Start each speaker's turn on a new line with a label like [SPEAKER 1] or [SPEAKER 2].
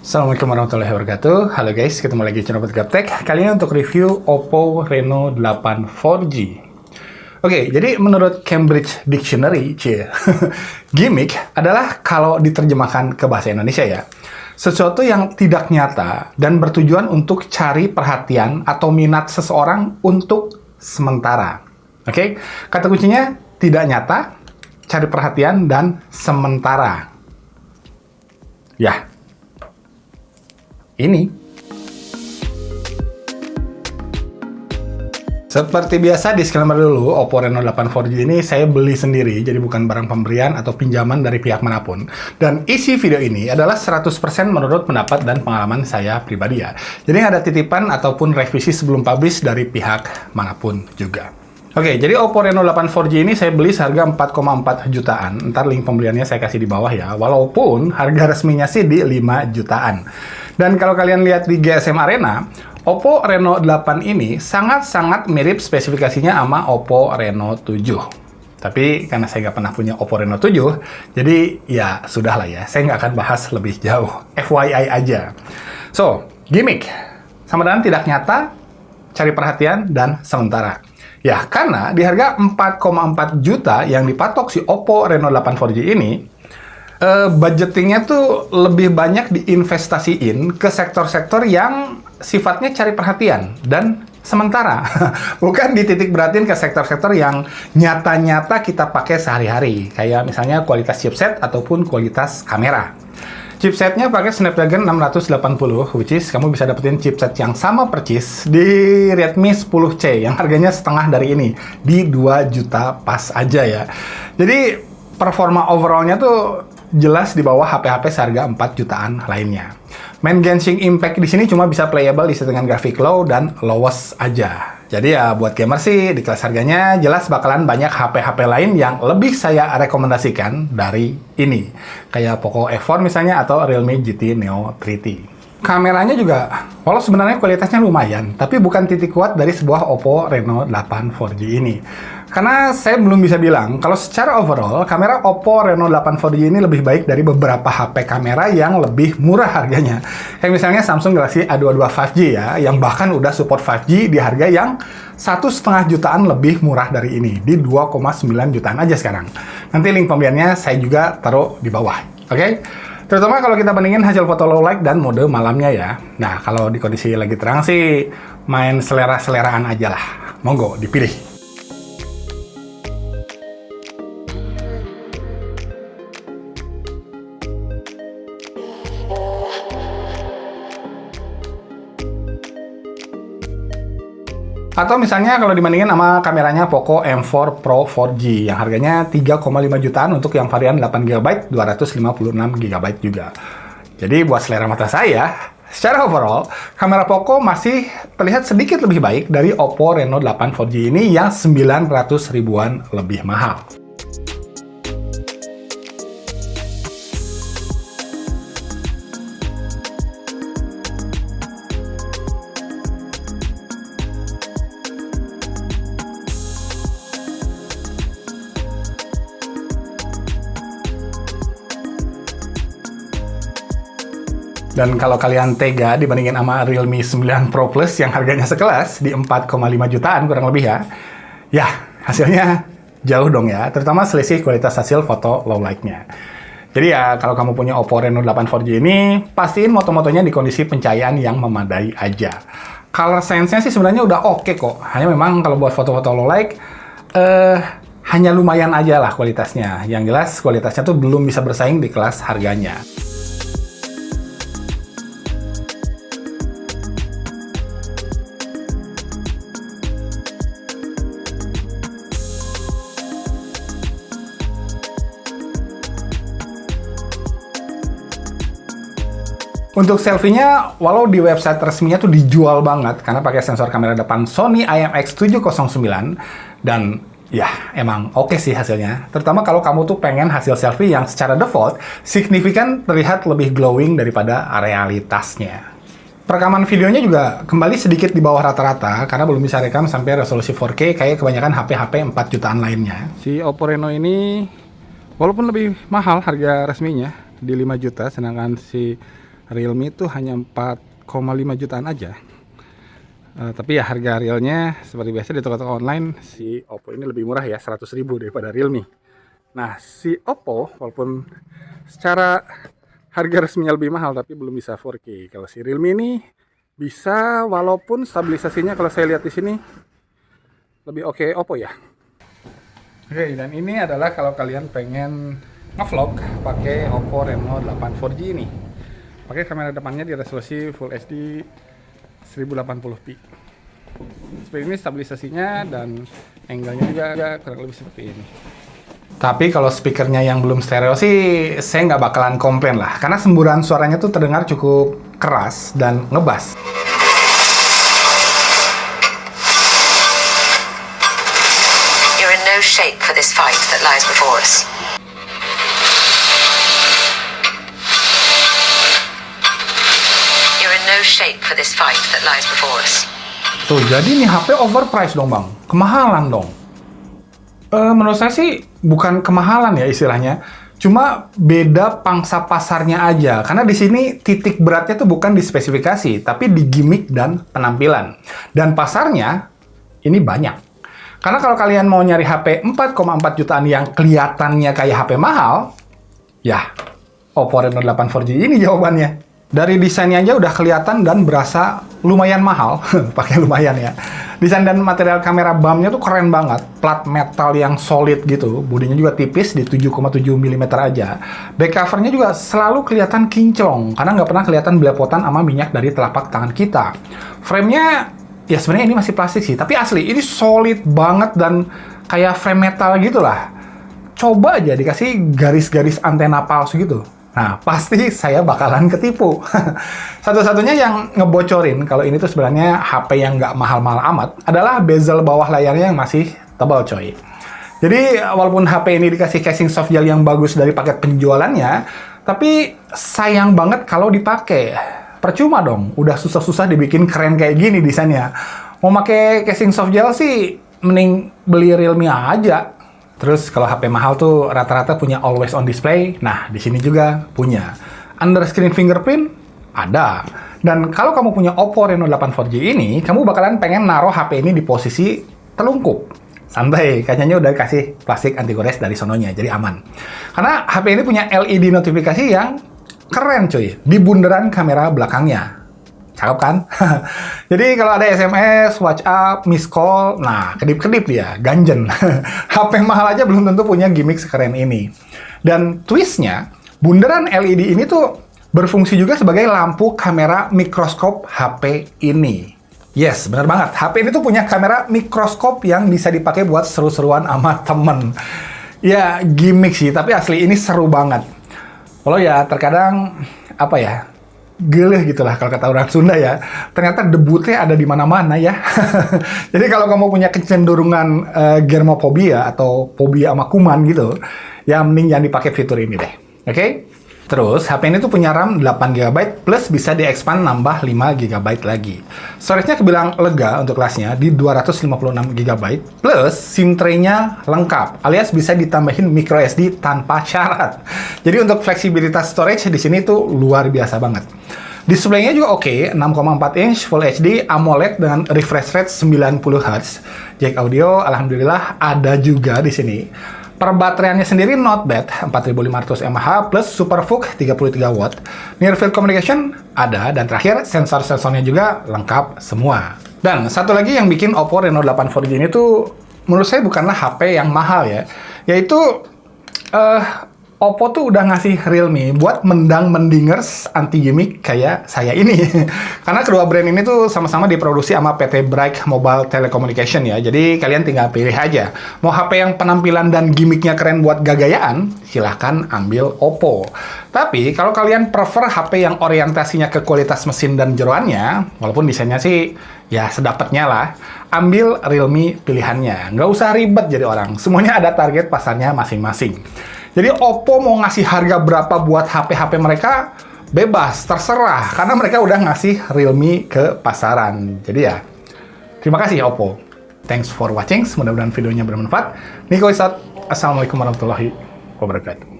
[SPEAKER 1] Assalamualaikum warahmatullahi wabarakatuh. Halo guys, ketemu lagi di channel Gaptek. Kali ini untuk review Oppo Reno 8 4G. Oke, jadi menurut Cambridge Dictionary, gimmick adalah kalau diterjemahkan ke bahasa Indonesia ya, sesuatu yang tidak nyata dan bertujuan untuk cari perhatian atau minat seseorang untuk sementara. Oke, kata kuncinya tidak nyata, cari perhatian, dan sementara. Ya, ini. Seperti biasa, disclaimer dulu, Oppo Reno 8 4G ini saya beli sendiri, jadi bukan barang pemberian atau pinjaman dari pihak manapun. Dan isi video ini adalah 100% menurut pendapat dan pengalaman saya pribadi ya. Jadi nggak ada titipan ataupun revisi sebelum publish dari pihak manapun juga. Oke, jadi Oppo Reno 8 4G ini saya beli seharga 4,4 jutaan. Ntar link pembeliannya saya kasih di bawah ya. Walaupun harga resminya sih di 5 jutaan. Dan kalau kalian lihat di GSM Arena, Oppo Reno 8 ini sangat-sangat mirip spesifikasinya sama Oppo Reno 7. Tapi karena saya nggak pernah punya Oppo Reno 7, jadi ya sudah lah ya. Saya nggak akan bahas lebih jauh. FYI aja. So, gimmick. Sama dengan tidak nyata, cari perhatian, dan sementara. Ya, karena di harga 4,4 juta yang dipatok si Oppo Reno 8 4G ini, budgetingnya tuh lebih banyak diinvestasiin ke sektor-sektor yang sifatnya cari perhatian dan sementara. Bukan dititik beratin ke sektor-sektor yang nyata-nyata kita pakai sehari-hari. Kayak misalnya kualitas chipset ataupun kualitas kamera. Chipsetnya pakai Snapdragon 680, which is kamu bisa dapetin chipset yang sama persis di Redmi 10C yang harganya setengah dari ini, di 2 juta pas aja ya. Jadi performa overallnya tuh jelas di bawah HP-HP seharga 4 jutaan lainnya. Main Genshin Impact di sini cuma bisa playable di settingan grafik low dan lowest aja. Jadi ya buat gamer sih di kelas harganya jelas bakalan banyak HP-HP lain yang lebih saya rekomendasikan dari ini. Kayak Poco F4 misalnya atau Realme GT Neo 3T. Kameranya juga, walau sebenarnya kualitasnya lumayan, tapi bukan titik kuat dari sebuah Oppo Reno 8 4G ini. Karena saya belum bisa bilang, kalau secara overall, kamera Oppo Reno 8 4G ini lebih baik dari beberapa HP kamera yang lebih murah harganya. Kayak misalnya Samsung Galaxy A22 5G ya, yang bahkan udah support 5G di harga yang 1,5 jutaan lebih murah dari ini, di 2,9 jutaan aja sekarang. Nanti link pembeliannya saya juga taruh di bawah, oke? Terutama kalau kita bandingin hasil foto low light dan mode malamnya ya. Nah, kalau di kondisi lagi terang sih, main selera-seleraan aja lah. Monggo, dipilih. Atau misalnya kalau dibandingin sama kameranya Poco M4 Pro 4G yang harganya 3,5 jutaan untuk yang varian 8GB, 256GB juga. Jadi buat selera mata saya, secara overall, kamera Poco masih terlihat sedikit lebih baik dari Oppo Reno 8 4G ini yang 900 ribuan lebih mahal. Dan kalau kalian tega dibandingin sama Realme 9 Pro Plus yang harganya sekelas di 4,5 jutaan kurang lebih ya hasilnya jauh dong ya, terutama selisih kualitas hasil foto low light-nya. Jadi ya kalau kamu punya Oppo Reno 8 4G ini, pastiin moto-motonya di kondisi pencahayaan yang memadai aja. Color sense-nya sih sebenarnya udah oke kok, hanya memang kalau buat foto-foto low light, hanya lumayan aja lah kualitasnya. Yang jelas kualitasnya tuh belum bisa bersaing di kelas harganya. Untuk selfie-nya, walau di website resminya tuh dijual banget karena pakai sensor kamera depan Sony IMX709 dan ya emang oke sih hasilnya. Terutama kalau kamu tuh pengen hasil selfie yang secara default signifikan terlihat lebih glowing daripada realitasnya. Perekaman videonya juga kembali sedikit di bawah rata-rata karena belum bisa rekam sampai resolusi 4K kayak kebanyakan HP-HP 4 jutaan lainnya. Si Oppo Reno ini walaupun lebih mahal harga resminya di 5 juta, sedangkan si Realme itu hanya 4,5 jutaan aja. Tapi ya harga realnya seperti biasa di toko-toko online, si Oppo ini lebih murah ya, 100.000 daripada Realme. Nah, si Oppo walaupun secara harga resminya lebih mahal tapi belum bisa 4K. Kalau si Realme ini bisa, walaupun stabilisasinya kalau saya lihat di sini lebih oke Oppo ya. Oke, dan ini adalah kalau kalian pengen ngevlog pakai Oppo Reno 8 4G ini. Pakai kamera depannya di resolusi Full HD 1080p. Seperti ini stabilisasinya dan angle-nya juga kurang lebih seperti ini. Tapi kalau speakernya yang belum stereo sih saya nggak bakalan komplain lah, karena semburan suaranya tuh terdengar cukup keras dan ngebas.
[SPEAKER 2] You're in no shape for this fight that lies before us. You're in no shape for this fight that lies before us.
[SPEAKER 1] Tuh, jadi nih HP overpriced dong bang, kemahalan dong. Menurut saya sih bukan kemahalan ya istilahnya, cuma beda pangsa pasarnya aja. Karena di sini titik beratnya tuh bukan di spesifikasi, tapi di gimmick dan penampilan. Dan pasarnya ini banyak. Karena kalau kalian mau nyari HP 4,4 jutaan yang kelihatannya kayak HP mahal, ya Oppo Reno 8 4G ini jawabannya. Dari desainnya aja udah kelihatan dan berasa lumayan mahal, pakai lumayan ya. Desain dan material kamera BAM-nya tuh keren banget, plat metal yang solid gitu, bodinya juga tipis di 7,7 mm aja. Back covernya juga selalu kelihatan kinclong, karena nggak pernah kelihatan belepotan sama minyak dari telapak tangan kita. Frame-nya, ya sebenarnya ini masih plastik sih, tapi asli, ini solid banget dan kayak frame metal gitu lah. Coba aja dikasih garis-garis antena palsu gitu. Nah, pasti saya bakalan ketipu. Satu-satunya yang ngebocorin kalau ini tuh sebenarnya HP yang nggak mahal-mahal amat adalah bezel bawah layarnya yang masih tebal coy. Jadi, walaupun HP ini dikasih casing soft gel yang bagus dari paket penjualannya, tapi sayang banget kalau dipakai. Percuma dong, udah susah-susah dibikin keren kayak gini desainnya. Mau pakai casing soft gel sih, mending beli Realme aja. Terus kalau HP mahal tuh rata-rata punya always on display. Nah, di sini juga punya. Under screen fingerprint ada. Dan kalau kamu punya Oppo Reno 8 4G ini, kamu bakalan pengen naruh HP ini di posisi telungkup. Santai, kacanya udah kasih plastik anti gores dari sononya, jadi aman. Karena HP ini punya LED notifikasi yang keren cuy, di bundaran kamera belakangnya. Cakep kan? Jadi kalau ada SMS, WhatsApp, miss call, nah kedip-kedip dia, ganjen. HP mahal aja belum tentu punya gimmick sekeren ini. Dan twistnya, bundaran LED ini tuh berfungsi juga sebagai lampu kamera mikroskop HP ini. Yes, bener banget. HP ini tuh punya kamera mikroskop yang bisa dipakai buat seru-seruan sama temen. Ya, gimmick sih, tapi asli ini seru banget. Kalau ya terkadang, apa ya, geleh gitulah kalau kata orang Sunda ya. Ternyata debutnya ada di mana-mana ya. Jadi kalau kamu punya kecenderungan germophobia atau fobia sama kuman gitu, ya mending jangan dipakai fitur ini deh. Oke? Terus HP ini tuh punya RAM 8GB plus bisa di-expand nambah 5GB lagi. Storage-nya kebilang lega untuk kelasnya di 256GB plus SIM tray-nya lengkap alias bisa ditambahin microSD tanpa syarat. Jadi untuk fleksibilitas storage di sini tuh luar biasa banget. Display-nya juga oke, 6,4 inch Full HD AMOLED dengan refresh rate 90Hz. Jack audio alhamdulillah ada juga di sini. Per baterainya sendiri not bad, 4500 mAh plus Super VOOC 33 watt. Near Field Communication ada, dan terakhir sensor-sensornya juga lengkap semua. Dan satu lagi yang bikin Oppo Reno 8 4G ini tuh menurut saya bukanlah HP yang mahal ya, yaitu Oppo tuh udah ngasih Realme buat mendang-mendingers anti gimmick kayak saya ini. Karena kedua brand ini tuh sama-sama diproduksi sama PT Bright Mobile Telecommunication ya. Jadi kalian tinggal pilih aja. Mau HP yang penampilan dan gimmicknya keren buat gagayaan, silahkan ambil Oppo. Tapi kalau kalian prefer HP yang orientasinya ke kualitas mesin dan jeroannya, walaupun desainnya sih ya sedapatnya lah, ambil Realme pilihannya. Nggak usah ribet jadi orang. Semuanya ada target pasarnya masing-masing. Jadi Oppo mau ngasih harga berapa buat HP-HP mereka, bebas, terserah. Karena mereka udah ngasih Realme ke pasaran. Jadi ya, terima kasih Oppo. Thanks for watching, mudah-mudahan videonya bermanfaat. Niko is out. Assalamualaikum warahmatullahi wabarakatuh.